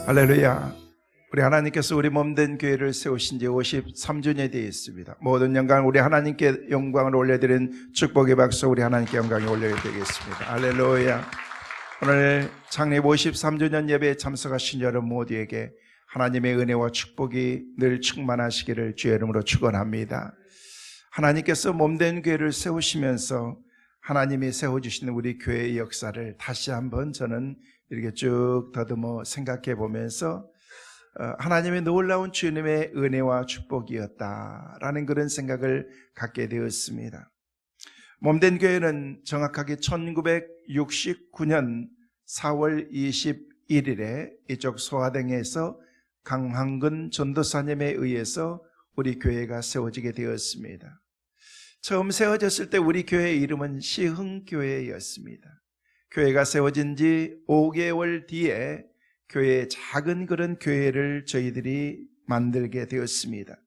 할렐루야. 우리 하나님께서 우리 몸된 교회를 세우신 지 53주년이 되어 있습니다. 모든 영광 우리 하나님께 영광을 올려드린 축복의 박수 우리 하나님께 영광이 올려드리겠습니다. 할렐루야. 오늘 창립 53주년 예배에 참석하신 여러분 모두에게 하나님의 은혜와 축복이 늘 충만하시기를 주의 이름으로 축원합니다. 하나님께서 몸된 교회를 세우시면서 하나님이 세워주신 우리 교회의 역사를 다시 한번 저는 이렇게 쭉 더듬어 생각해 보면서 하나님의 놀라운 주님의 은혜와 축복이었다라는 그런 생각을 갖게 되었습니다. 몸된 교회는 정확하게 1969년 4월 21일에 이쪽 소화동에서 강한근 전도사님에 의해서 우리 교회가 세워지게 되었습니다. 처음 세워졌을 때 우리 교회의 이름은 시흥교회였습니다. 교회가 세워진 지 5개월 뒤에 교회의 작은 그런 교회를 저희들이 만들게 되었습니다.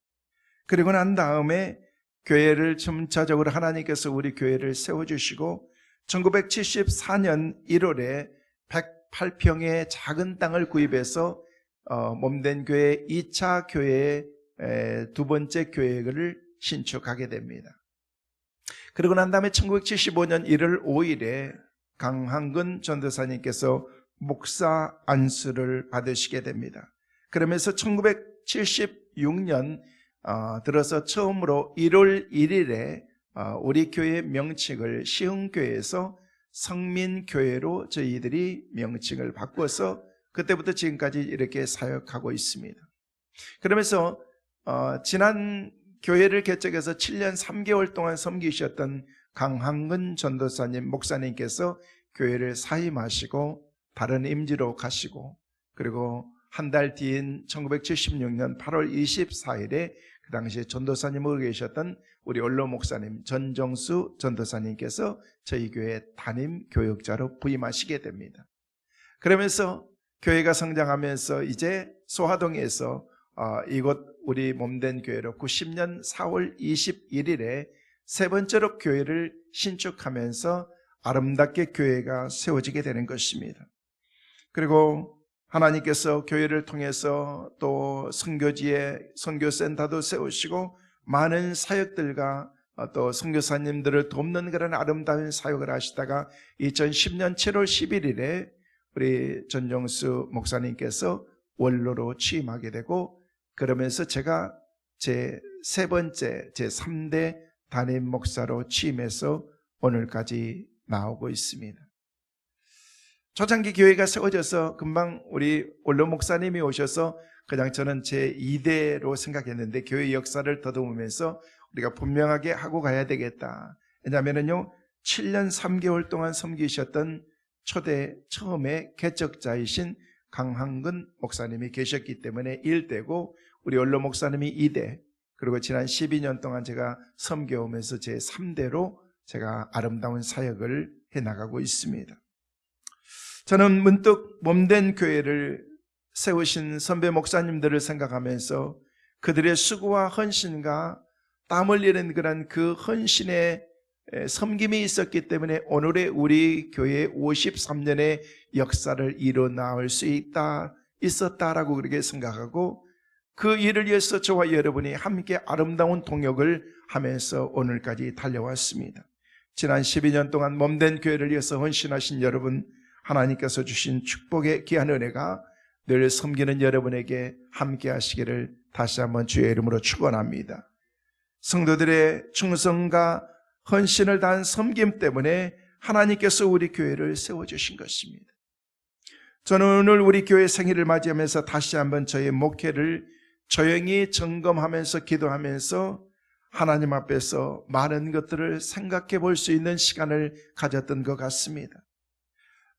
그리고 난 다음에 교회를 점차적으로 하나님께서 우리 교회를 세워주시고 1974년 1월에 108평의 작은 땅을 구입해서 몸된 교회 2차 교회의 두 번째 교회를 신축하게 됩니다. 그리고 난 다음에 1975년 1월 5일에 강한근 전도사님께서 목사 안수를 받으시게 됩니다. 그러면서 1976년 들어서 처음으로 1월 1일에 우리 교회 명칭을 시흥교회에서 성민교회로 저희들이 명칭을 바꿔서 그때부터 지금까지 이렇게 사역하고 있습니다. 그러면서 지난 교회를 개척해서 7년 3개월 동안 섬기셨던 강한근 전도사님 목사님께서 교회를 사임하시고 다른 임지로 가시고, 그리고 한 달 뒤인 1976년 8월 24일에 그 당시에 전도사님으로 계셨던 우리 원로 목사님 전정수 전도사님께서 저희 교회 담임 교역자로 부임하시게 됩니다. 그러면서 교회가 성장하면서 이제 소화동에서 이곳 우리 몸된 교회로 90년 4월 21일에 세 번째로 교회를 신축하면서 아름답게 교회가 세워지게 되는 것입니다. 그리고 하나님께서 교회를 통해서 또 선교지에 선교센터도 세우시고 많은 사역들과 또 선교사님들을 돕는 그런 아름다운 사역을 하시다가 2010년 7월 11일에 우리 전정수 목사님께서 원로로 취임하게 되고, 그러면서 제가 제 세 번째 제 3대 담임 목사로 취임해서 오늘까지 나오고 있습니다. 초창기 교회가 세워져서 금방 우리 원로 목사님이 오셔서 그냥 저는 제 2대로 생각했는데 교회 역사를 더듬으면서 우리가 분명하게 하고 가야 되겠다. 왜냐하면요 7년 3개월 동안 섬기셨던 처음에 개척자이신 강한근 목사님이 계셨기 때문에 1대고 우리 원로 목사님이 2대, 그리고 지난 12년 동안 제가 섬겨오면서 제 3대로 제가 아름다운 사역을 해나가고 있습니다. 저는 문득 몸된 교회를 세우신 선배 목사님들을 생각하면서 그들의 수고와 헌신과 땀 흘리는 그런 그 헌신의 섬김이 있었기 때문에 오늘의 우리 교회의 53년의 역사를 이뤄나올 수 있었다라고 그렇게 생각하고, 그 일을 위해서 저와 여러분이 함께 아름다운 동역을 하면서 오늘까지 달려왔습니다. 지난 12년 동안 몸된 교회를 위해서 헌신하신 여러분, 하나님께서 주신 축복의 귀한 은혜가 늘 섬기는 여러분에게 함께 하시기를 다시 한번 주의 이름으로 축원합니다. 성도들의 충성과 헌신을 다한 섬김 때문에 하나님께서 우리 교회를 세워주신 것입니다. 저는 오늘 우리 교회 생일을 맞이하면서 다시 한번 저의 목회를 조용히 점검하면서 기도하면서 하나님 앞에서 많은 것들을 생각해 볼 수 있는 시간을 가졌던 것 같습니다.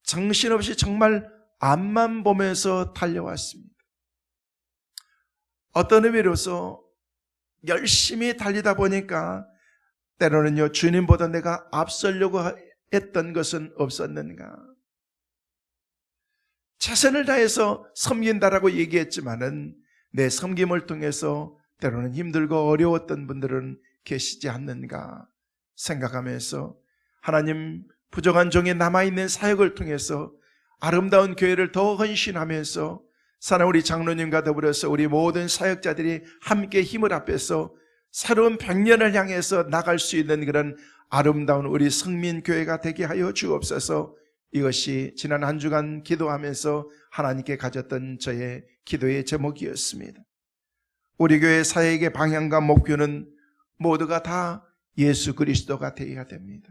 정신없이 정말 앞만 보면서 달려왔습니다. 어떤 의미로서 열심히 달리다 보니까 때로는요 주님보다 내가 앞서려고 했던 것은 없었는가, 최선을 다해서 섬긴다라고 얘기했지만은 내 섬김을 통해서 때로는 힘들고 어려웠던 분들은 계시지 않는가 생각하면서 하나님 부족한 종의 남아있는 사역을 통해서 아름다운 교회를 더 헌신하면서 사랑 우리 장로님과 더불어서 우리 모든 사역자들이 함께 힘을 합해서 새로운 100년을 향해서 나갈 수 있는 그런 아름다운 우리 성민교회가 되게 하여 주옵소서. 이것이 지난 한 주간 기도하면서 하나님께 가졌던 저의 기도의 제목이었습니다. 우리 교회 사역의 방향과 목표는 모두가 다 예수 그리스도가 되어야 됩니다.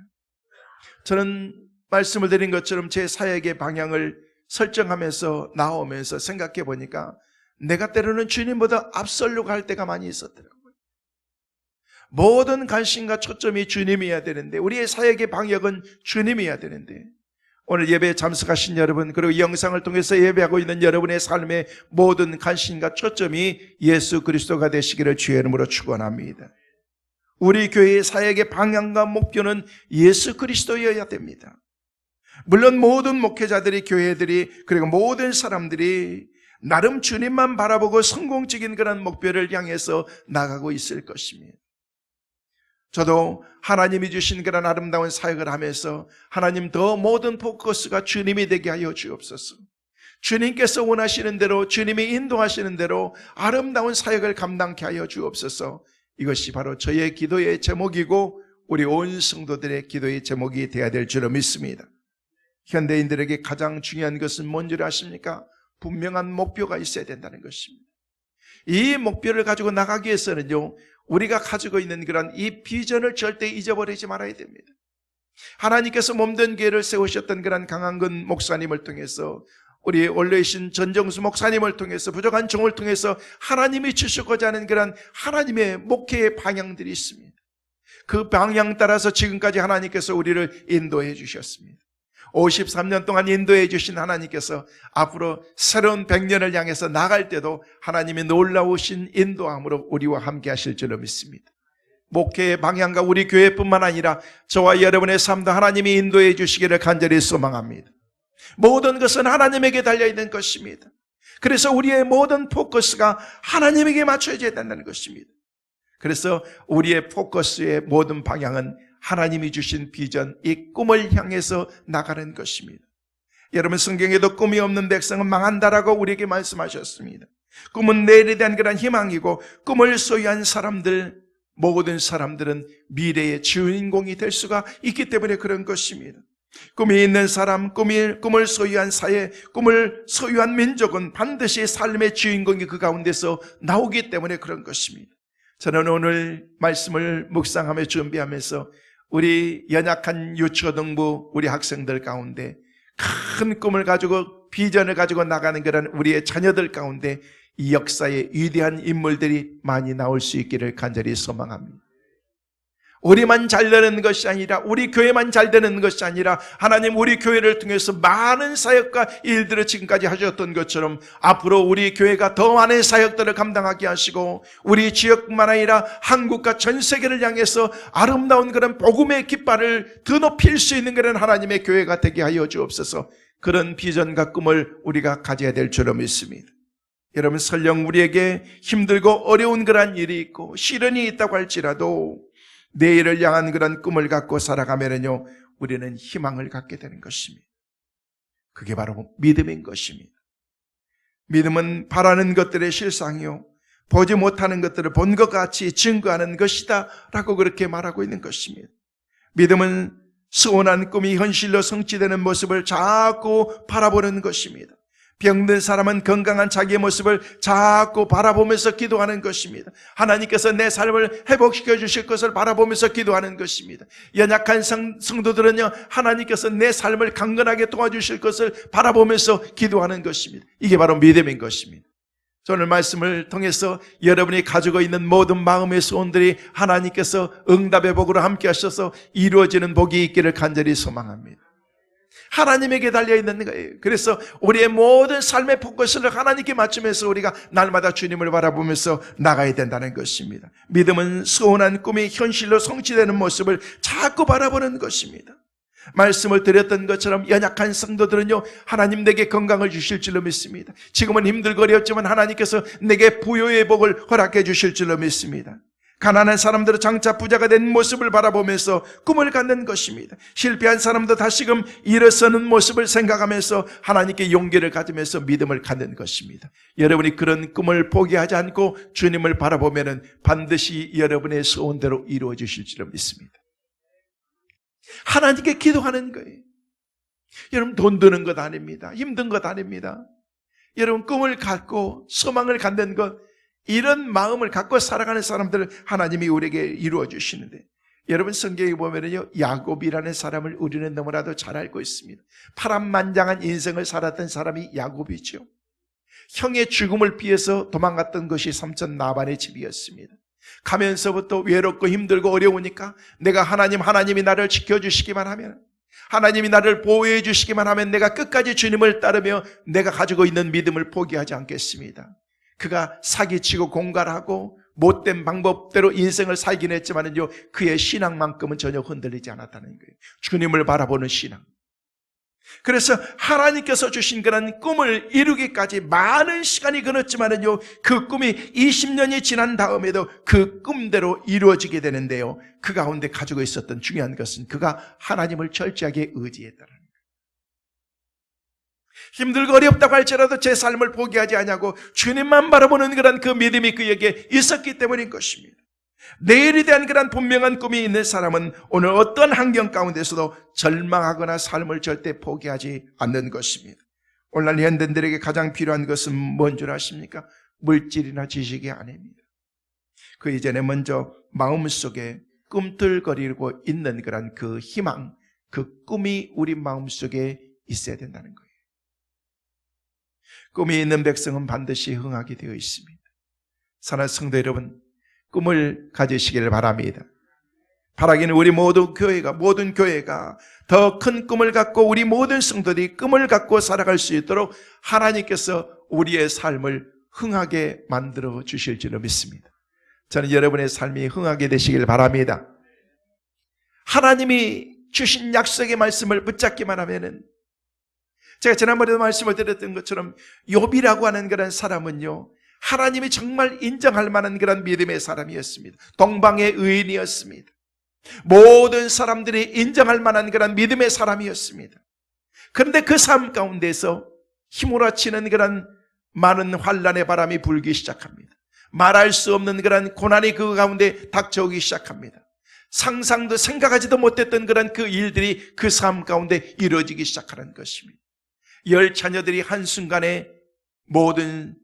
저는 말씀을 드린 것처럼 제 사역의 방향을 설정하면서 나오면서 생각해 보니까 내가 때로는 주님보다 앞서려고 할 때가 많이 있었더라고요. 모든 관심과 초점이 주님이어야 되는데, 우리의 사역의 방역은 주님이어야 되는데, 오늘 예배에 참석하신 여러분, 그리고 영상을 통해서 예배하고 있는 여러분의 삶의 모든 관심과 초점이 예수 그리스도가 되시기를 주의 이름으로 축원합니다. 우리 교회의 사역의 방향과 목표는 예수 그리스도여야 됩니다. 물론 모든 목회자들이, 교회들이, 그리고 모든 사람들이 나름 주님만 바라보고 성공적인 그런 목표를 향해서 나가고 있을 것입니다. 저도 하나님이 주신 그런 아름다운 사역을 하면서 하나님 더 모든 포커스가 주님이 되게 하여 주옵소서. 주님께서 원하시는 대로, 주님이 인도하시는 대로 아름다운 사역을 감당케 하여 주옵소서. 이것이 바로 저의 기도의 제목이고 우리 온 성도들의 기도의 제목이 되어야 될 줄로 믿습니다. 현대인들에게 가장 중요한 것은 뭔지 아십니까? 분명한 목표가 있어야 된다는 것입니다. 이 목표를 가지고 나가기 위해서는요, 우리가 가지고 있는 그런 이 비전을 절대 잊어버리지 말아야 됩니다. 하나님께서 몸된 교회를 세우셨던 그런 강한근 목사님을 통해서, 우리 원로이신 전정수 목사님을 통해서, 부족한 종을 통해서 하나님이 주시고자 하는 그런 하나님의 목회의 방향들이 있습니다. 그 방향 따라서 지금까지 하나님께서 우리를 인도해 주셨습니다. 53년 동안 인도해 주신 하나님께서 앞으로 새로운 100년을 향해서 나갈 때도 하나님의 놀라우신 인도함으로 우리와 함께 하실 줄로 믿습니다. 목회의 방향과 우리 교회뿐만 아니라 저와 여러분의 삶도 하나님이 인도해 주시기를 간절히 소망합니다. 모든 것은 하나님에게 달려있는 것입니다. 그래서 우리의 모든 포커스가 하나님에게 맞춰져야 된다는 것입니다. 그래서 우리의 포커스의 모든 방향은 하나님이 주신 비전, 이 꿈을 향해서 나가는 것입니다. 여러분, 성경에도 꿈이 없는 백성은 망한다라고 우리에게 말씀하셨습니다. 꿈은 내일에 대한 그런 희망이고, 꿈을 소유한 사람들, 모든 사람들은 미래의 주인공이 될 수가 있기 때문에 그런 것입니다. 꿈이 있는 사람, 꿈을 소유한 사회, 꿈을 소유한 민족은 반드시 삶의 주인공이 그 가운데서 나오기 때문에 그런 것입니다. 저는 오늘 말씀을 묵상하며 준비하면서 우리 연약한 유초등부 우리 학생들 가운데 큰 꿈을 가지고 비전을 가지고 나가는 그런 우리의 자녀들 가운데 이 역사의 위대한 인물들이 많이 나올 수 있기를 간절히 소망합니다. 우리만 잘 되는 것이 아니라, 우리 교회만 잘 되는 것이 아니라 하나님 우리 교회를 통해서 많은 사역과 일들을 지금까지 하셨던 것처럼 앞으로 우리 교회가 더 많은 사역들을 감당하게 하시고 우리 지역뿐만 아니라 한국과 전 세계를 향해서 아름다운 그런 복음의 깃발을 드높일 수 있는 그런 하나님의 교회가 되게 하여 주옵소서. 그런 비전과 꿈을 우리가 가져야 될 줄로 믿습니다. 여러분, 설령 우리에게 힘들고 어려운 그런 일이 있고 시련이 있다고 할지라도 내일을 향한 그런 꿈을 갖고 살아가면요, 우리는 희망을 갖게 되는 것입니다. 그게 바로 믿음인 것입니다. 믿음은 바라는 것들의 실상이요, 보지 못하는 것들을 본 것 같이 증거하는 것이다 라고 그렇게 말하고 있는 것입니다. 믿음은 소원한 꿈이 현실로 성취되는 모습을 자꾸 바라보는 것입니다. 병든 사람은 건강한 자기의 모습을 자꾸 바라보면서 기도하는 것입니다. 하나님께서 내 삶을 회복시켜 주실 것을 바라보면서 기도하는 것입니다. 연약한 성도들은요, 하나님께서 내 삶을 강건하게 도와주실 것을 바라보면서 기도하는 것입니다. 이게 바로 믿음인 것입니다. 오늘 말씀을 통해서 여러분이 가지고 있는 모든 마음의 소원들이 하나님께서 응답의 복으로 함께 하셔서 이루어지는 복이 있기를 간절히 소망합니다. 하나님에게 달려있는 거예요. 그래서 우리의 모든 삶의 포커스를 하나님께 맞추면서 우리가 날마다 주님을 바라보면서 나가야 된다는 것입니다. 믿음은 소원한 꿈이 현실로 성취되는 모습을 자꾸 바라보는 것입니다. 말씀을 드렸던 것처럼 연약한 성도들은요, 하나님 내게 건강을 주실 줄로 믿습니다. 지금은 힘들고 어렵지만 하나님께서 내게 부요의 복을 허락해 주실 줄로 믿습니다. 가난한 사람들은 장차 부자가 된 모습을 바라보면서 꿈을 갖는 것입니다. 실패한 사람도 다시금 일어서는 모습을 생각하면서 하나님께 용기를 가지면서 믿음을 갖는 것입니다. 여러분이 그런 꿈을 포기하지 않고 주님을 바라보면 반드시 여러분의 소원대로 이루어 주실 줄로 믿습니다. 하나님께 기도하는 거예요. 여러분, 돈 드는 것 아닙니다. 힘든 것 아닙니다. 여러분, 꿈을 갖고 소망을 갖는 것, 이런 마음을 갖고 살아가는 사람들을 하나님이 우리에게 이루어 주시는데, 여러분 성경에 보면요, 야곱이라는 사람을 우리는 너무나도 잘 알고 있습니다. 파란만장한 인생을 살았던 사람이 야곱이죠. 형의 죽음을 피해서 도망갔던 것이 삼촌 나반의 집이었습니다. 가면서부터 외롭고 힘들고 어려우니까 내가 하나님이 나를 지켜주시기만 하면, 하나님이 나를 보호해 주시기만 하면 내가 끝까지 주님을 따르며 내가 가지고 있는 믿음을 포기하지 않겠습니다. 그가 사기치고 공갈하고 못된 방법대로 인생을 살긴 했지만요, 그의 신앙만큼은 전혀 흔들리지 않았다는 거예요. 주님을 바라보는 신앙. 그래서 하나님께서 주신 그런 꿈을 이루기까지 많은 시간이 걸렸지만요, 그 꿈이 20년이 지난 다음에도 그 꿈대로 이루어지게 되는데요, 그 가운데 가지고 있었던 중요한 것은 그가 하나님을 철저하게 의지했다는 거예요. 힘들고 어렵다고 할지라도 제 삶을 포기하지 아니하고 주님만 바라보는 그런 그 믿음이 그에게 있었기 때문인 것입니다. 내일에 대한 그런 분명한 꿈이 있는 사람은 오늘 어떤 환경 가운데서도 절망하거나 삶을 절대 포기하지 않는 것입니다. 오늘날 현대인들에게 가장 필요한 것은 뭔 줄 아십니까? 물질이나 지식이 아닙니다. 그 이전에 먼저 마음속에 꿈틀거리고 있는 그런 그 희망, 그 꿈이 우리 마음속에 있어야 된다는 거예요. 꿈이 있는 백성은 반드시 흥하게 되어 있습니다. 사랑하는 성도 여러분, 꿈을 가지시기를 바랍니다. 바라기는 우리 모든 교회가 더 큰 꿈을 갖고 우리 모든 성도들이 꿈을 갖고 살아갈 수 있도록 하나님께서 우리의 삶을 흥하게 만들어 주실 줄로 믿습니다. 저는 여러분의 삶이 흥하게 되시길 바랍니다. 하나님이 주신 약속의 말씀을 붙잡기만 하면은, 제가 지난번에도 말씀을 드렸던 것처럼 욥이라고 하는 그런 사람은요, 하나님이 정말 인정할 만한 그런 믿음의 사람이었습니다. 동방의 의인이었습니다. 모든 사람들이 인정할 만한 그런 믿음의 사람이었습니다. 그런데 그 삶 가운데서 휘몰아치는 그런 많은 환란의 바람이 불기 시작합니다. 말할 수 없는 그런 고난이 그 가운데 닥쳐오기 시작합니다. 상상도 생각하지도 못했던 그런 그 일들이 그 삶 가운데 이루어지기 시작하는 것입니다. 10 자녀들이 한순간에 모든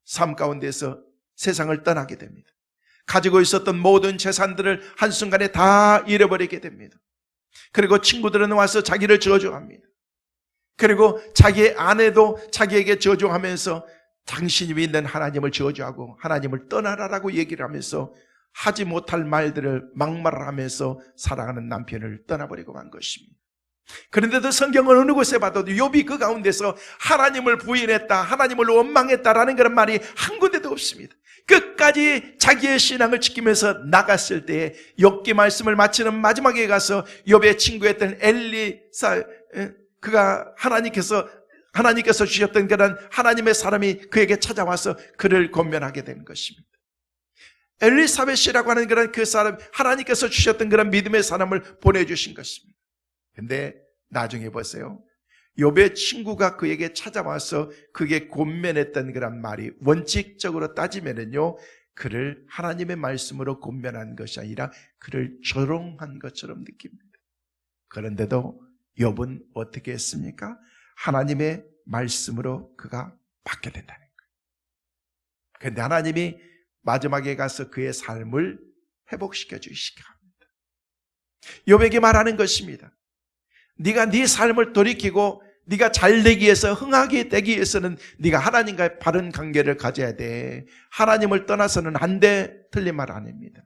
삶 가운데서 세상을 떠나게 됩니다. 가지고 있었던 모든 재산들을 한순간에 다 잃어버리게 됩니다. 그리고 친구들은 와서 자기를 저주합니다. 그리고 자기의 아내도 자기에게 저주하면서 당신이 믿는 하나님을 저주하고 하나님을 떠나라라고 얘기를 하면서 하지 못할 말들을 막말을 하면서 사랑하는 남편을 떠나버리고 간 것입니다. 그런데도 성경은 어느 곳에 봐도 욥이 그 가운데서 하나님을 부인했다, 하나님을 원망했다라는 그런 말이 한 군데도 없습니다. 끝까지 자기의 신앙을 지키면서 나갔을 때에 욥기 말씀을 마치는 마지막에 가서 욥의 친구였던 엘리사, 그가 하나님께서 주셨던 그런 하나님의 사람이 그에게 찾아와서 그를 권면하게 된 것입니다. 엘리사벳이라고 하는 그런 그 사람, 하나님께서 주셨던 그런 믿음의 사람을 보내주신 것입니다. 근데 나중에 보세요. 욥의 친구가 그에게 찾아와서 그게 권면했던 그런 말이 원칙적으로 따지면은요, 그를 하나님의 말씀으로 권면한 것이 아니라 그를 조롱한 것처럼 느낍니다. 그런데도 욥은 어떻게 했습니까? 하나님의 말씀으로 그가 받게 된다는 거예요. 그런데 하나님이 마지막에 가서 그의 삶을 회복시켜 주시기 합니다. 욥에게 말하는 것입니다. 네가 네 삶을 돌이키고 네가 잘되기 위해서, 흥하게 되기 위해서는 네가 하나님과의 바른 관계를 가져야 돼. 하나님을 떠나서는 안 돼. 틀린 말 아닙니다.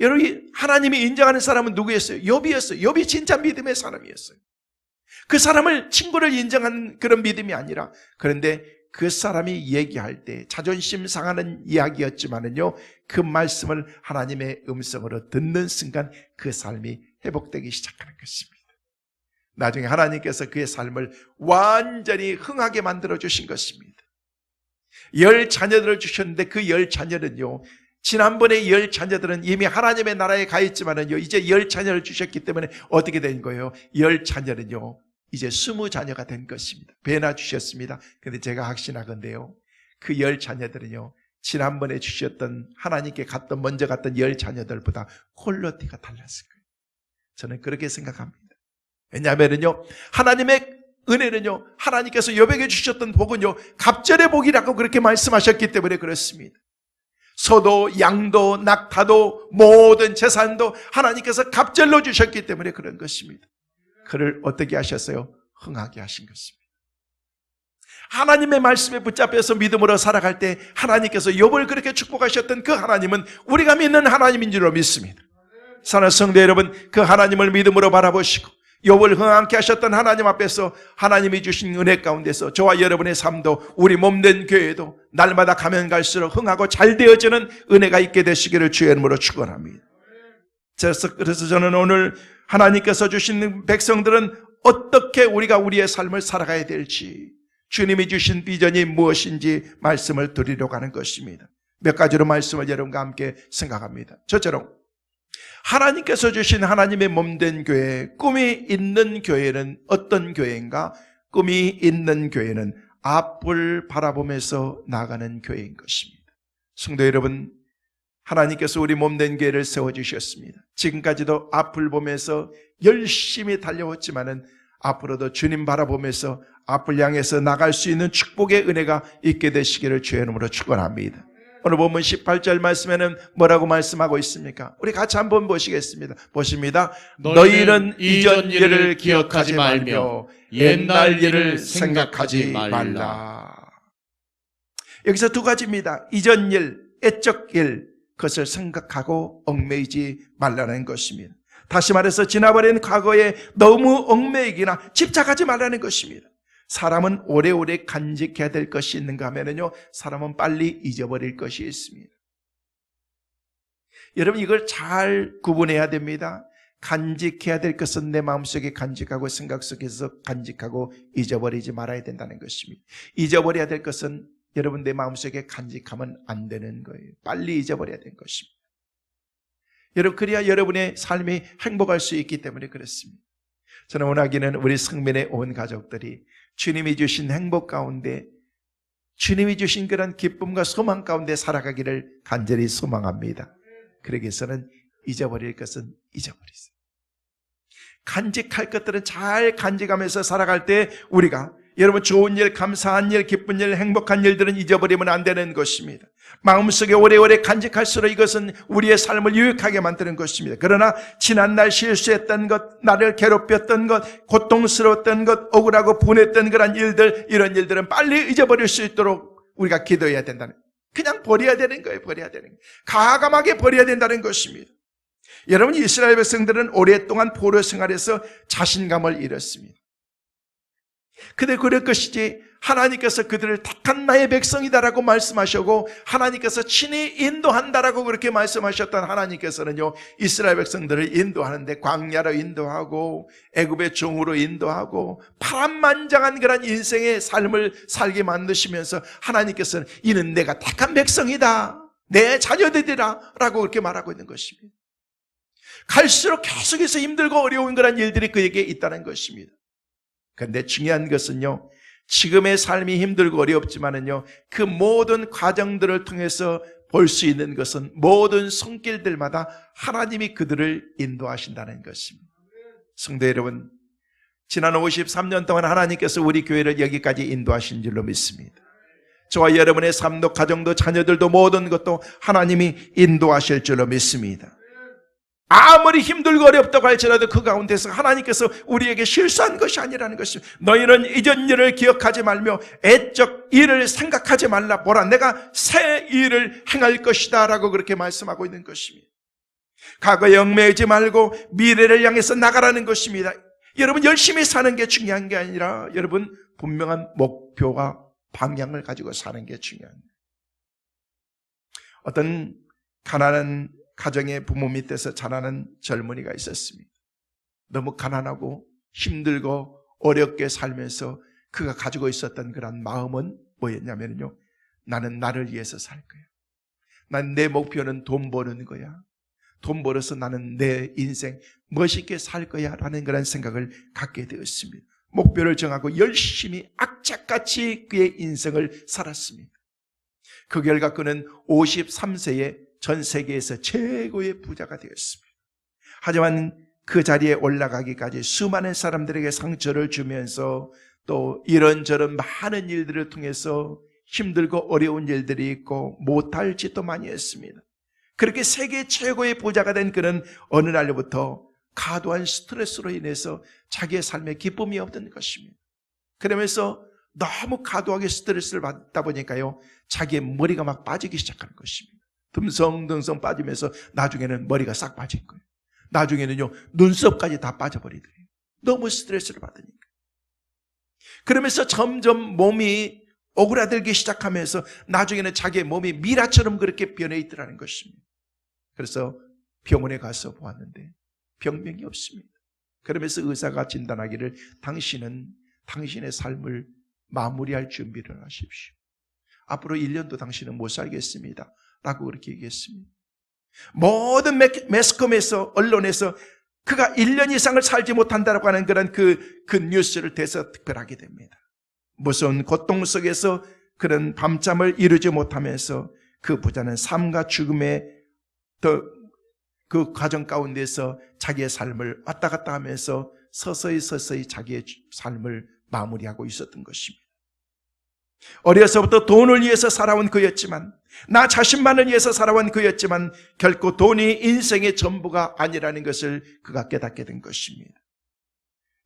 여러분, 하나님이 인정하는 사람은 누구였어요? 욥이었어요. 욥이 진짜 믿음의 사람이었어요. 그 사람을, 친구를 인정한 그런 믿음이 아니라, 그런데 그 사람이 얘기할 때 자존심 상하는 이야기였지만은요, 그 말씀을 하나님의 음성으로 듣는 순간 그 삶이 회복되기 시작하는 것입니다. 나중에 하나님께서 그의 삶을 완전히 흥하게 만들어 주신 것입니다. 10자녀들을 주셨는데 그 10자녀는요, 지난번에 10자녀들은 이미 하나님의 나라에 가 있지만은요, 이제 10자녀를 주셨기 때문에 어떻게 된 거예요? 10자녀는요, 이제 20자녀가 된 것입니다. 배나 주셨습니다. 근데 제가 확신하건대요, 그 10자녀들은요, 지난번에 주셨던 하나님께 먼저 갔던 10자녀들보다 퀄리티가 달랐을 거예요. 저는 그렇게 생각합니다. 왜냐하면요, 하나님의 은혜는요, 하나님께서 여백해 주셨던 복은요, 갑절의 복이라고 그렇게 말씀하셨기 때문에 그렇습니다. 소도 양도 낙타도 모든 재산도 하나님께서 갑절로 주셨기 때문에 그런 것입니다. 그를 어떻게 하셨어요? 흥하게 하신 것입니다. 하나님의 말씀에 붙잡혀서 믿음으로 살아갈 때 하나님께서 욥을 그렇게 축복하셨던 그 하나님은 우리가 믿는 하나님인 줄로 믿습니다. 사랑하는 성도 여러분, 그 하나님을 믿음으로 바라보시고 욥을 흥하게 하셨던 하나님 앞에서 하나님이 주신 은혜 가운데서 저와 여러분의 삶도, 우리 몸된 교회도 날마다 가면 갈수록 흥하고 잘 되어지는 은혜가 있게 되시기를 주의 이름으로 축원합니다. 그래서 저는 오늘 하나님께서 주신 백성들은 어떻게 우리가 우리의 삶을 살아가야 될지, 주님이 주신 비전이 무엇인지 말씀을 드리려고 하는 것입니다. 몇 가지로 말씀을 여러분과 함께 생각합니다. 첫째로, 하나님께서 주신 하나님의 몸된 교회, 꿈이 있는 교회는 어떤 교회인가? 꿈이 있는 교회는 앞을 바라보면서 나가는 교회인 것입니다. 성도 여러분, 하나님께서 우리 몸된 교회를 세워주셨습니다. 지금까지도 앞을 보면서 열심히 달려왔지만은 앞으로도 주님 바라보면서 앞을 향해서 나갈 수 있는 축복의 은혜가 있게 되시기를 주의 이름으로 축원합니다. 오늘 본문 18절 말씀에는 뭐라고 말씀하고 있습니까? 우리 같이 한번 보시겠습니다. 보십니다. 너희는 이전 일을 기억하지 말며 옛날 일을 생각하지 말라. 여기서 두 가지입니다. 이전 일, 애적 일, 그것을 생각하고 얽매이지 말라는 것입니다. 다시 말해서 지나버린 과거에 너무 얽매이기나 집착하지 말라는 것입니다. 사람은 오래오래 간직해야 될 것이 있는가 하면요, 사람은 빨리 잊어버릴 것이 있습니다. 여러분, 이걸 잘 구분해야 됩니다. 간직해야 될 것은 내 마음속에 간직하고 생각 속에서 간직하고 잊어버리지 말아야 된다는 것입니다. 잊어버려야 될 것은 여러분 내 마음속에 간직하면 안 되는 거예요. 빨리 잊어버려야 되는 것입니다. 여러분, 그래야 여러분의 삶이 행복할 수 있기 때문에 그렇습니다. 저는 원하기는 우리 성민의 온 가족들이 주님이 주신 행복 가운데, 주님이 주신 그런 기쁨과 소망 가운데 살아가기를 간절히 소망합니다. 그러기 위해서는 잊어버릴 것은 잊어버리세요. 간직할 것들은 잘 간직하면서 살아갈 때 우리가, 여러분, 좋은 일, 감사한 일, 기쁜 일, 행복한 일들은 잊어버리면 안 되는 것입니다. 마음속에 오래오래 간직할수록 이것은 우리의 삶을 유익하게 만드는 것입니다. 그러나 지난날 실수했던 것, 나를 괴롭혔던 것, 고통스러웠던 것, 억울하고 분했던 그런 일들, 이런 일들은 빨리 잊어버릴 수 있도록 우리가 기도해야 된다는, 그냥 버려야 되는 거예요. 버려야 되는 거예요. 가감하게 버려야 된다는 것입니다. 여러분, 이스라엘 백성들은 오랫동안 포로 생활에서 자신감을 잃었습니다. 근데 그럴 것이지 하나님께서 그들을 택한 나의 백성이다라고 말씀하시고 하나님께서 친히 인도한다라고 그렇게 말씀하셨던 하나님께서는요, 이스라엘 백성들을 인도하는데 광야로 인도하고 애굽의 종으로 인도하고 파란만장한 그런 인생의 삶을 살게 만드시면서 하나님께서는 이는 내가 택한 백성이다, 내 자녀들이라 라고 그렇게 말하고 있는 것입니다. 갈수록 계속해서 힘들고 어려운 그런 일들이 그에게 있다는 것입니다. 그런데 중요한 것은요, 지금의 삶이 힘들고 어렵지만은요, 그 모든 과정들을 통해서 볼 수 있는 것은 모든 손길들마다 하나님이 그들을 인도하신다는 것입니다. 성도 여러분, 지난 53년 동안 하나님께서 우리 교회를 여기까지 인도하신 줄로 믿습니다. 저와 여러분의 삶도 가정도 자녀들도 모든 것도 하나님이 인도하실 줄로 믿습니다. 아무리 힘들고 어렵다고 할지라도 그 가운데서 하나님께서 우리에게 실수한 것이 아니라는 것입니다. 너희는 이전 일을 기억하지 말며 애적 일을 생각하지 말라. 보라, 내가 새 일을 행할 것이다 라고 그렇게 말씀하고 있는 것입니다. 과거에 얽매이지 말고 미래를 향해서 나가라는 것입니다. 여러분, 열심히 사는 게 중요한 게 아니라 여러분 분명한 목표와 방향을 가지고 사는 게 중요합니다. 어떤 가난한 가정의 부모 밑에서 자라는 젊은이가 있었습니다. 너무 가난하고 힘들고 어렵게 살면서 그가 가지고 있었던 그런 마음은 뭐였냐면요, 나는 나를 위해서 살 거야. 난 내 목표는 돈 버는 거야. 돈 벌어서 나는 내 인생 멋있게 살 거야 라는 그런 생각을 갖게 되었습니다. 목표를 정하고 열심히 악착같이 그의 인생을 살았습니다. 그 결과 그는 53세에 전 세계에서 최고의 부자가 되었습니다. 하지만 그 자리에 올라가기까지 수많은 사람들에게 상처를 주면서 또 이런저런 많은 일들을 통해서 힘들고 어려운 일들이 있고 못할 짓도 많이 했습니다. 그렇게 세계 최고의 부자가 된 그는 어느 날부터 과도한 스트레스로 인해서 자기의 삶에 기쁨이 없던 것입니다. 그러면서 너무 과도하게 스트레스를 받다 보니까요, 자기의 머리가 막 빠지기 시작하는 것입니다. 듬성듬성 빠지면서 나중에는 머리가 싹 빠진 거예요. 나중에는요, 눈썹까지 다 빠져버리더래요. 너무 스트레스를 받으니까. 그러면서 점점 몸이 오그라들기 시작하면서 나중에는 자기의 몸이 미라처럼 그렇게 변해 있더라는 것입니다. 그래서 병원에 가서 보았는데 병명이 없습니다. 그러면서 의사가 진단하기를 당신은 당신의 삶을 마무리할 준비를 하십시오. 앞으로 1년도 당신은 못 살겠습니다 라고 그렇게 얘기했습니다. 모든 매스컴에서 언론에서 그가 1년 이상을 살지 못한다고 하는 그런 그 뉴스를 대서특별하게 됩니다. 무서운 고통 속에서 그런 밤잠을 이루지 못하면서 그 부자는 삶과 죽음의 그 과정 가운데서 자기의 삶을 왔다 갔다 하면서 서서히 자기의 삶을 마무리하고 있었던 것입니다. 어려서부터 돈을 위해서 살아온 그였지만, 나 자신만을 위해서 살아온 그였지만 결코 돈이 인생의 전부가 아니라는 것을 그가 깨닫게 된 것입니다.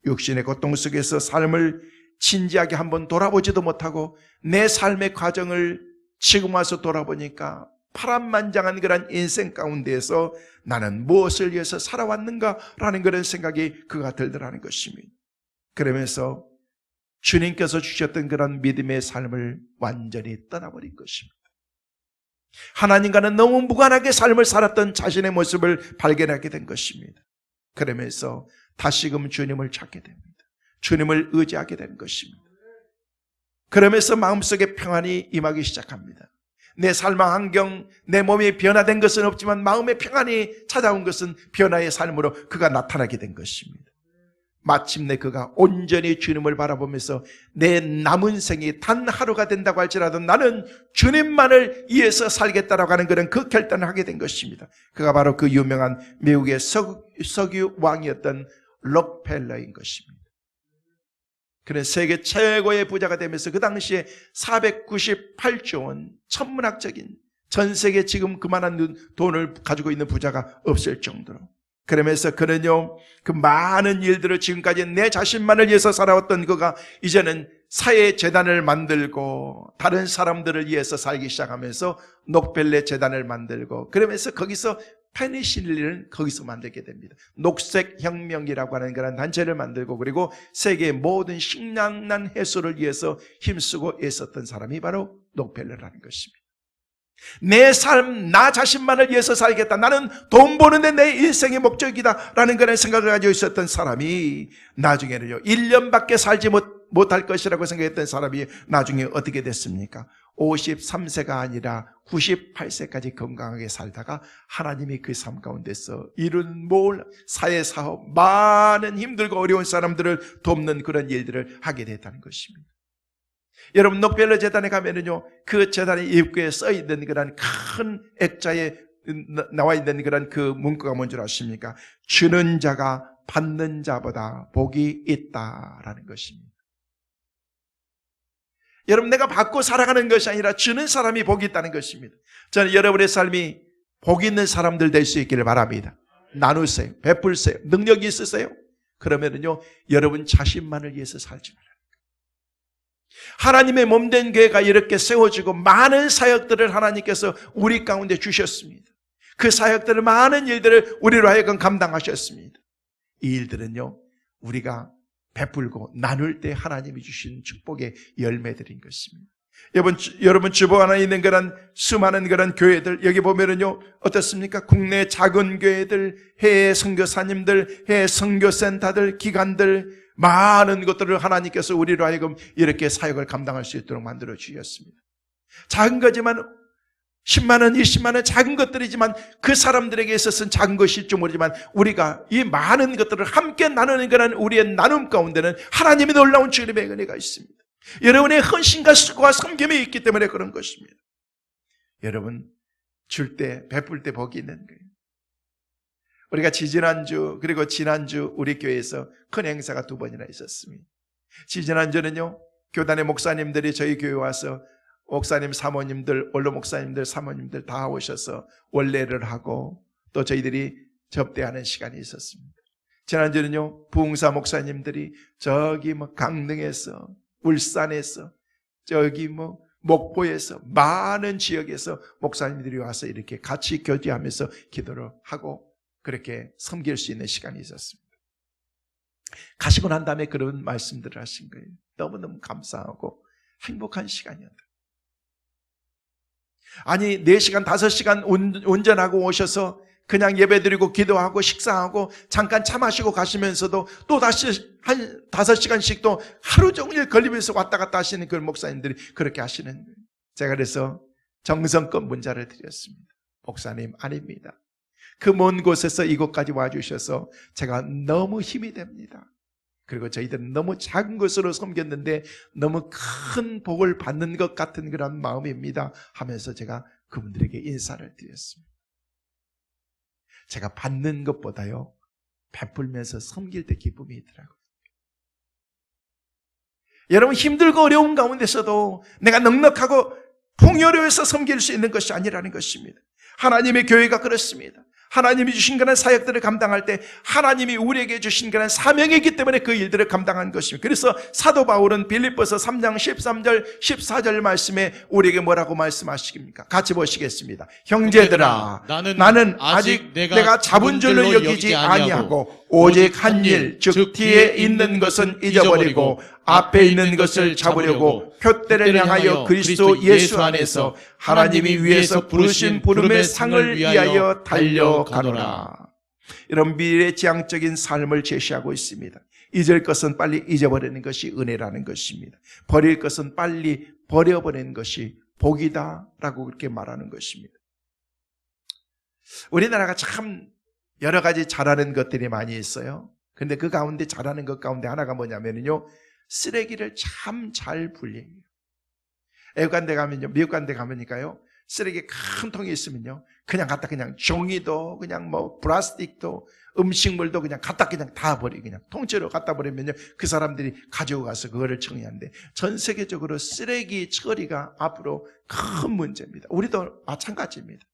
육신의 고통 속에서 삶을 진지하게 한번 돌아보지도 못하고 내 삶의 과정을 지금 와서 돌아보니까 파란만장한 그런 인생 가운데에서 나는 무엇을 위해서 살아왔는가라는 그런 생각이 그가 들더라는 것입니다. 그러면서 주님께서 주셨던 그런 믿음의 삶을 완전히 떠나버린 것입니다. 하나님과는 너무 무관하게 삶을 살았던 자신의 모습을 발견하게 된 것입니다. 그러면서 다시금 주님을 찾게 됩니다. 주님을 의지하게 된 것입니다. 그러면서 마음속에 평안이 임하기 시작합니다. 내 삶의 환경, 내 몸이 변화된 것은 없지만 마음의 평안이 찾아온 것은 변화의 삶으로 그가 나타나게 된 것입니다. 마침내 그가 온전히 주님을 바라보면서 내 남은 생이 단 하루가 된다고 할지라도 나는 주님만을 위해서 살겠다라고 하는 그런 그 결단을 하게 된 것입니다. 그가 바로 그 유명한 미국의 석유 왕이었던 록펠러인 것입니다. 그는 세계 최고의 부자가 되면서 그 당시에 498조 원, 천문학적인 전 세계 지금 그만한 돈을 가지고 있는 부자가 없을 정도로, 그러면서 그는요, 그 많은 일들을 지금까지 내 자신만을 위해서 살아왔던 그가 이제는 사회 재단을 만들고 다른 사람들을 위해서 살기 시작하면서 녹벨레 재단을 만들고, 그러면서 거기서 페니실린을 거기서 만들게 됩니다. 녹색혁명이라고 하는 그런 단체를 만들고, 그리고 세계의 모든 식량난 해소를 위해서 힘쓰고 애썼던 사람이 바로 녹벨레라는 것입니다. 내 삶, 나 자신만을 위해서 살겠다, 나는 돈 버는데 내 인생의 목적이다 라는 그런 생각을 가지고 있었던 사람이 나중에는요, 1년밖에 살지 못할 것이라고 생각했던 사람이 나중에 어떻게 됐습니까? 53세가 아니라 98세까지 건강하게 살다가 하나님이 그 삶 가운데서 이룬 사회사업, 많은 힘들고 어려운 사람들을 돕는 그런 일들을 하게 됐다는 것입니다. 여러분, 녹벨러 재단에 가면은요, 그 재단의 입구에 써 있는 그런 큰 액자에 나와 있는 그런 그 문구가 뭔지 아십니까? 주는 자가 받는 자보다 복이 있다라는 것입니다. 여러분, 내가 받고 살아가는 것이 아니라 주는 사람이 복이 있다는 것입니다. 저는 여러분의 삶이 복 있는 사람들 될 수 있기를 바랍니다. 나누세요. 베풀세요. 능력이 있으세요? 그러면은요, 여러분 자신만을 위해서 살지 말아요. 하나님의 몸된 교회가 이렇게 세워지고 많은 사역들을 하나님께서 우리 가운데 주셨습니다. 그 사역들을, 많은 일들을 우리로 하여금 감당하셨습니다. 이 일들은요, 우리가 베풀고 나눌 때 하나님이 주신 축복의 열매들인 것입니다. 여러분 주보 안에 있는 그런 수많은 그런 교회들, 여기 보면은요, 어떻습니까? 국내 작은 교회들, 해외 선교사님들, 해외 선교센터들, 기관들, 많은 것들을 하나님께서 우리로 하여금 이렇게 사역을 감당할 수 있도록 만들어 주셨습니다. 작은 거지만 10만 원, 20만 원 작은 것들이지만 그 사람들에게 있어서는 작은 것일지 모르지만 우리가 이 많은 것들을 함께 나누는 그런 우리의 나눔 가운데는 하나님의 놀라운 주님의 은혜가 있습니다. 여러분의 헌신과 수고와 섬김이 있기 때문에 그런 것입니다. 여러분, 줄 때, 베풀 때 복이 있는 거예요. 우리가 지지난주 그리고 지난주 우리 교회에서 큰 행사가 2번이나 있었습니다. 지지난주는요, 교단의 목사님들이 저희 교회에 와서 목사님, 사모님들, 원로 목사님들, 사모님들 다 오셔서 원례를 하고 또 저희들이 접대하는 시간이 있었습니다. 지난주는요, 부흥사 목사님들이 저기 강릉에서, 울산에서, 저기 목포에서, 많은 지역에서 목사님들이 와서 이렇게 같이 교제하면서 기도를 하고 그렇게 섬길 수 있는 시간이 있었습니다. 가시고 난 다음에 그런 말씀들을 하신 거예요. 너무너무 감사하고 행복한 시간이었다. 아니 4시간 5시간 운전하고 오셔서 그냥 예배드리고 기도하고 식사하고 잠깐 차 마시고 가시면서도 또 다시 한 5시간씩 또 하루 종일 걸리면서 왔다 갔다 하시는 그 목사님들이 그렇게 하시는 거예요. 제가 그래서 정성껏 문자를 드렸습니다. 목사님, 아닙니다. 그 먼 곳에서 이곳까지 와주셔서 제가 너무 힘이 됩니다. 그리고 저희들은 너무 작은 것으로 섬겼는데 너무 큰 복을 받는 것 같은 그런 마음입니다 하면서 제가 그분들에게 인사를 드렸습니다. 제가 받는 것보다요, 베풀면서 섬길 때 기쁨이 있더라고요. 여러분, 힘들고 어려운 가운데서도 내가 넉넉하고 풍요로워서 섬길 수 있는 것이 아니라는 것입니다. 하나님의 교회가 그렇습니다. 하나님이 주신 그런 사역들을 감당할 때 하나님이 우리에게 주신 그런 사명이기 때문에 그 일들을 감당한 것입니다. 그래서 사도 바울은 빌립보서 3장 13절 14절 말씀에 우리에게 뭐라고 말씀하십니까? 같이 보시겠습니다. 형제들아, 나는 아직 내가 잡은 줄로 여기지 아니하고 오직 한 일, 즉 뒤에 있는 것은 잊어버리고 앞에 있는 것을 잡으려고 표대를 향하여 그리스도 예수 안에서 하나님이 위에서 부르신 부름의 상을 위하여 달려가노라. 이런 미래지향적인 삶을 제시하고 있습니다. 잊을 것은 빨리 잊어버리는 것이 은혜라는 것입니다. 버릴 것은 빨리 버려버리는 것이 복이다라고 그렇게 말하는 것입니다. 우리나라가 참 여러 가지 잘하는 것들이 많이 있어요. 근데 그 가운데 잘하는 것 가운데 하나가 뭐냐면요, 쓰레기를 참 잘 분리해요. 애국간대 가면요, 미국간대 가면니까요, 쓰레기 큰 통이 있으면요, 그냥 갖다 그냥 종이도 그냥 플라스틱도 음식물도 그냥 갖다 그냥 다 버리고 그냥 통째로 갖다 버리면요, 그 사람들이 가지고 가서 그거를 처리하는데 전 세계적으로 쓰레기 처리가 앞으로 큰 문제입니다. 우리도 마찬가지입니다.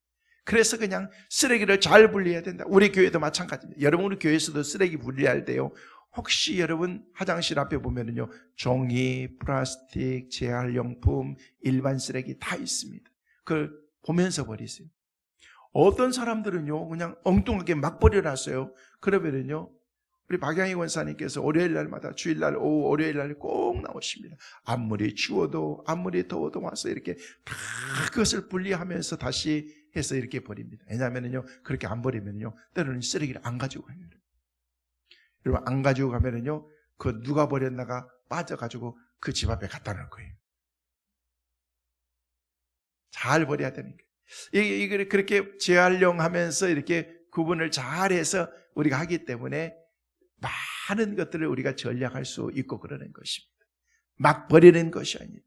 그래서 그냥 쓰레기를 잘 분리해야 된다. 우리 교회도 마찬가지입니다. 여러분, 우리 교회에서도 쓰레기 분리할 때요, 혹시 여러분 화장실 앞에 보면은요, 종이, 플라스틱, 재활용품, 일반 쓰레기 다 있습니다. 그걸 보면서 버리세요. 어떤 사람들은요, 그냥 엉뚱하게 막 버려놨어요. 그러면은요, 우리 박양희 원사님께서 월요일 날마다 주일날 오후 월요일 날 꼭 나오십니다. 아무리 추워도 아무리 더워도 와서 이렇게 다 그것을 분리하면서 다시 해서 이렇게 버립니다. 왜냐하면요, 그렇게 안 버리면요, 때로는 쓰레기를 안 가지고 가요. 여러분, 안 가지고 가면은요, 그 누가 버렸나가 빠져가지고 그 집 앞에 갖다 놓을 거예요. 잘 버려야 되는 거예요. 이걸 그렇게 재활용하면서 이렇게 구분을 잘해서 우리가 하기 때문에 많은 것들을 우리가 전략할 수 있고 그러는 것입니다. 막 버리는 것이 아니에요.